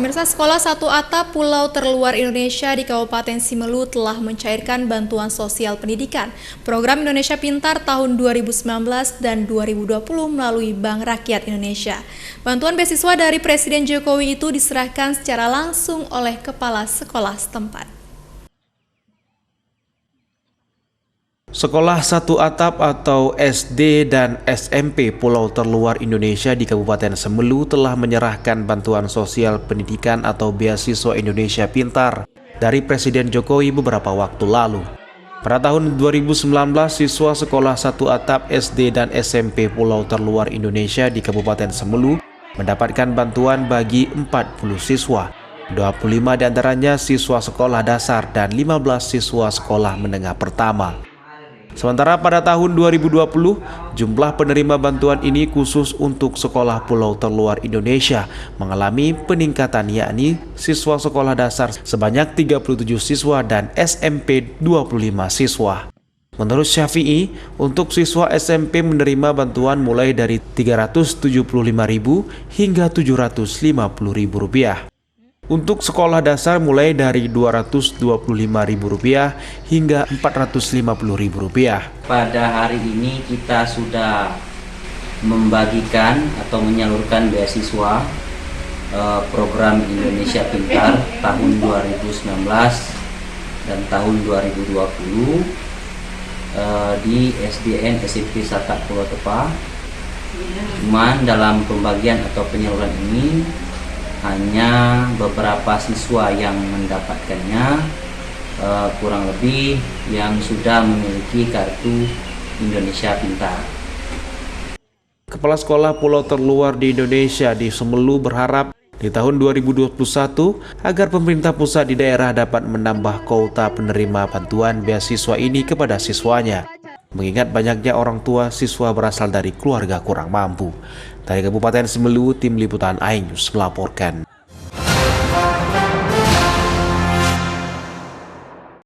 Pemirsa, Sekolah Satu Atap Pulau Terluar Indonesia di Kabupaten Simelu telah mencairkan bantuan sosial pendidikan Program Indonesia Pintar tahun 2019 dan 2020 melalui Bank Rakyat Indonesia. Bantuan beasiswa dari Presiden Jokowi itu diserahkan secara langsung oleh kepala sekolah setempat. Sekolah Satu Atap atau SD dan SMP Pulau Terluar Indonesia di Kabupaten Simelu telah menyerahkan bantuan sosial pendidikan atau beasiswa Indonesia Pintar dari Presiden Jokowi beberapa waktu lalu. Pada tahun 2019, siswa Sekolah Satu Atap SD dan SMP Pulau Terluar Indonesia di Kabupaten Simelu mendapatkan bantuan bagi 40 siswa. 25 diantaranya siswa sekolah dasar dan 15 siswa sekolah menengah pertama. Sementara pada tahun 2020, jumlah penerima bantuan ini khusus untuk sekolah Pulau Terluar Indonesia mengalami peningkatan, yakni siswa sekolah dasar sebanyak 37 siswa dan SMP 25 siswa. Menurut Syafi'i, untuk siswa SMP menerima bantuan mulai dari Rp375.000 hingga Rp750.000. Untuk sekolah dasar mulai dari Rp225.000 hingga Rp450.000. Pada hari ini kita sudah membagikan atau menyalurkan beasiswa program Indonesia Pintar tahun 2019 dan tahun 2020 di SDN SMP Atap Pulau Terluar. Cuman dalam pembagian atau penyaluran ini hanya beberapa siswa yang mendapatkannya, kurang lebih yang sudah memiliki kartu Indonesia Pintar. Kepala Sekolah Pulau Terluar di Indonesia di Simelu berharap di tahun 2021 agar pemerintah pusat di daerah dapat menambah kuota penerima bantuan beasiswa ini kepada siswanya, mengingat banyaknya orang tua siswa berasal dari keluarga kurang mampu. Dari Kabupaten Simelu, Tim Liputan iNews melaporkan.